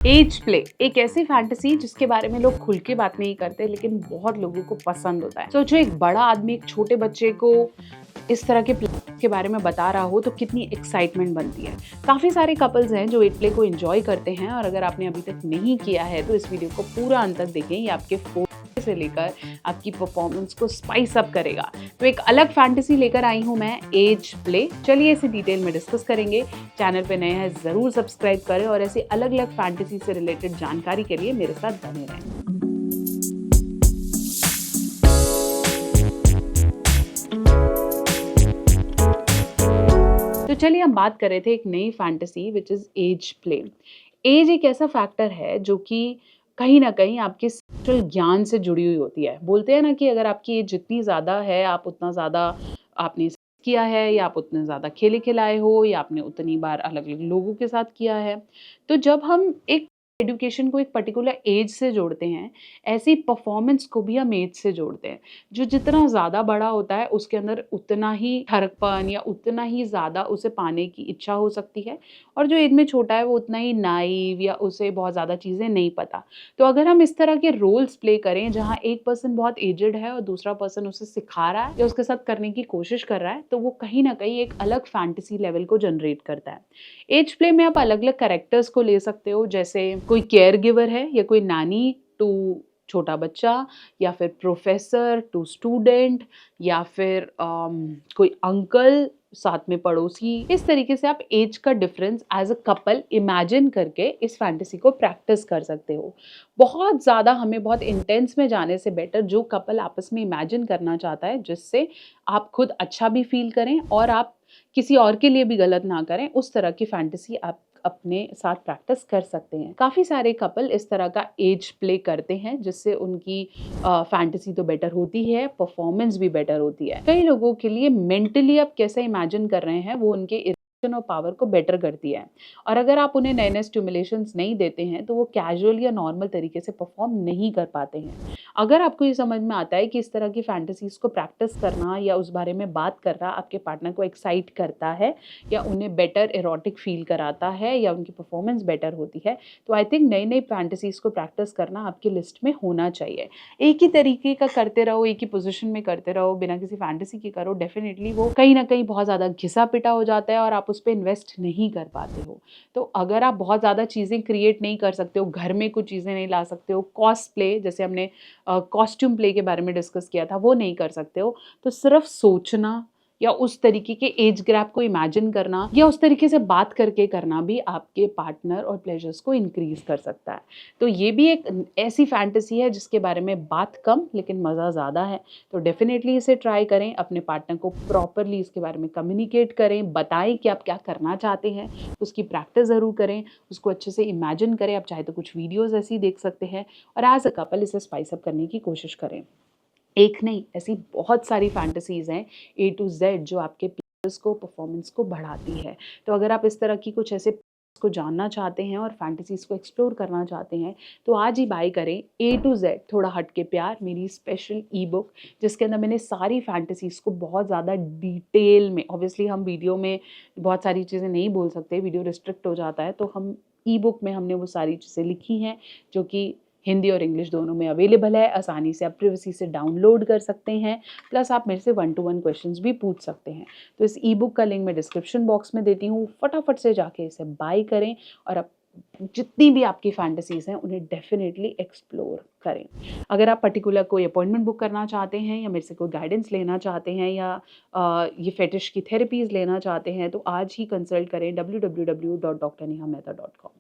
As play एक ऐसी fantasy जिसके बारे में लोग खुल के बात नहीं करते लेकिन बहुत लोगों को पसंद होता है। सोचो एक बड़ा आदमी एक छोटे बच्चे को इस तरह के प्ले के बारे में बता रहा हो तो कितनी एक्साइटमेंट बनती है। काफ़ी सारे कपल्स हैं जो एज प्ले को एंजॉय करते हैं और अगर आपने अभी तक नहीं किया है तो इस वीडियो को पूरा अंत तक देखें। ये आपके फोन से लेकर आपकी परफॉर्मेंस को स्पाइस अप करेगा। तो एक अलग फैंटेसी लेकर आई हूँ मैं, एज प्ले। चलिए इसे डिटेल में डिस्कस करेंगे। चैनल पे नए हैं ज़रूर सब्सक्राइब करें और ऐसी अलग अलग फैंटेसी से रिलेटेड जानकारी के लिए मेरे साथ बने रहें। तो चलिए हम बात कर रहे थे एक नई fantasy which is age play. Age एक ऐसा फैक्टर है जो कि कहीं न कहीं आपके सेक्सुअल ज्ञान से जुड़ी हुई होती है। बोलते हैं ना कि अगर आपकी एज जितनी ज़्यादा है, आप उतना ज़्यादा आपने सेक्स किया है या आप उतने ज़्यादा खेले खिलाए हो या आपने उतनी बार अलग-अलग लोगों के साथ किया है। तो जब हम एक एजुकेशन को एक पर्टिकुलर एज से जोड़ते हैं, ऐसी परफॉर्मेंस को भी हम एज से जोड़ते हैं। जो जितना ज़्यादा बड़ा होता है उसके अंदर उतना ही ठरकपन या उतना ही ज़्यादा उसे पाने की इच्छा हो सकती है और जो एज में छोटा है वो उतना ही नाइव या उसे बहुत ज़्यादा चीज़ें नहीं पता। तो अगर हम इस तरह के रोल्स प्ले करें जहाँ एक पर्सन बहुत एजेड है और दूसरा पर्सन उसे सिखा रहा है या उसके साथ करने की कोशिश कर रहा है, तो वो कहीं न कहीं एक अलग फैंटेसी लेवल को जनरेट करता है। एज प्ले में आप अलग-अलग कैरेक्टर्स को ले सकते हो, जैसे कोई केयर गिवर है या कोई नानी टू छोटा बच्चा या फिर प्रोफेसर टू स्टूडेंट या फिर कोई अंकल साथ में पड़ोसी। इस तरीके से आप एज का difference age a couple imagine करके इस फैंटेसी को प्रैक्टिस कर सकते हो। बहुत ज़्यादा हमें बहुत इंटेंस में जाने से बेटर जो कपल आपस में इमेजिन करना चाहता है जिससे आप खुद अच्छा भी फील करें और आप किसी और के लिए भी गलत ना करें, उस तरह की फैंटेसी आप अपने साथ प्रैक्टिस कर सकते हैं। काफ़ी सारे कपल इस तरह का एज प्ले करते हैं जिससे उनकी फैंटेसी तो बेटर होती है, परफॉर्मेंस भी बेटर होती है। कई लोगों के लिए मेंटली आप कैसे इमेजिन कर रहे हैं वो उनके इरिटेशन और पावर को बेटर करती है और अगर आप उन्हें नए-नए स्टिमुलेशंस नहीं देते हैं तो वो कैजुअल या नॉर्मल तरीके से परफॉर्म नहीं कर पाते हैं। अगर आपको ये समझ में आता है कि इस तरह की फैंटेसीज़ को प्रैक्टिस करना या उस बारे में बात करना आपके पार्टनर को एक्साइट करता है या उन्हें बेटर एरोटिक फ़ील कराता है या उनकी परफॉर्मेंस बेटर होती है, तो आई थिंक नई-नई फैंटेसीज़ को प्रैक्टिस करना आपकी लिस्ट में होना चाहिए। एक ही तरीके का करते रहो, एक ही पोज़ीशन में करते रहो, बिना किसी फैंटेसी के करो, डेफ़िनिटली वो कहीं न कहीं बहुत ज़्यादा घिसा-पिटा हो जाता है और आप उस पे इन्वेस्ट नहीं कर पाते हो। तो अगर आप बहुत ज़्यादा चीज़ें क्रिएट नहीं कर सकते हो, घर में कुछ चीज़ें नहीं ला सकते हो, कॉस्प्ले जैसे हमने कॉस्ट्यूम प्ले के बारे में डिस्कस किया था, वो नहीं कर सकते हो, तो सिर्फ़ सोचना या उस तरीके के एज गैप को इमेजिन करना या उस तरीके से बात करके करना भी आपके पार्टनर और प्लेजर्स को इंक्रीज़ कर सकता है। तो ये भी एक ऐसी फैंटेसी है जिसके बारे में बात कम लेकिन मज़ा ज़्यादा है। तो डेफ़िनेटली इसे ट्राई करें, अपने पार्टनर को प्रॉपरली इसके बारे में कम्युनिकेट करें, बताएँ कि आप क्या करना चाहते हैं, उसकी प्रैक्टिस ज़रूर करें, उसको अच्छे से इमेजिन करें। आप चाहे तो कुछ वीडियोज़ ऐसी देख सकते हैं और एज़ अ कपल इसे स्पाइस अप करने की कोशिश करें। एक नहीं, ऐसी बहुत सारी फैंटेसीज़ हैं ए टू ज़ेड जो आपके प्लेयर्स को परफॉर्मेंस को बढ़ाती है। तो अगर आप इस तरह की कुछ ऐसे को जानना चाहते हैं और फैंटेसीज़ को एक्सप्लोर करना चाहते हैं, तो आज ही बाय करें ए टू ज़ेड थोड़ा हट के प्यार, मेरी स्पेशल ई-बुक जिसके अंदर मैंने सारी फैंटेसीज़ को बहुत ज़्यादा डिटेल में, ऑब्वियसली हम वीडियो में बहुत सारी चीज़ें नहीं बोल सकते, वीडियो रिस्ट्रिक्ट हो जाता है, तो हम ई-बुक में हमने वो सारी चीज़ें लिखी हैं जो कि हिंदी और इंग्लिश दोनों में अवेलेबल है। आसानी से आप प्रिवेसी से डाउनलोड कर सकते हैं, प्लस आप मेरे से 1 टू 1 क्वेश्चंस भी पूछ सकते हैं। तो इस ई-बुक का लिंक मैं डिस्क्रिप्शन बॉक्स में देती हूँ, फटाफट से जाके इसे बाय करें और आप जितनी भी आपकी फैंटेसीज़ हैं उन्हें डेफ़िनेटली एक्सप्लोर करें। अगर आप पर्टिकुलर कोई अपॉइंटमेंट बुक करना चाहते हैं या मेरे से कोई गाइडेंस लेना चाहते हैं या ये फेटिश की थेरेपीज़ लेना चाहते हैं, तो आज ही कंसल्ट करें www.drnehamehta.com।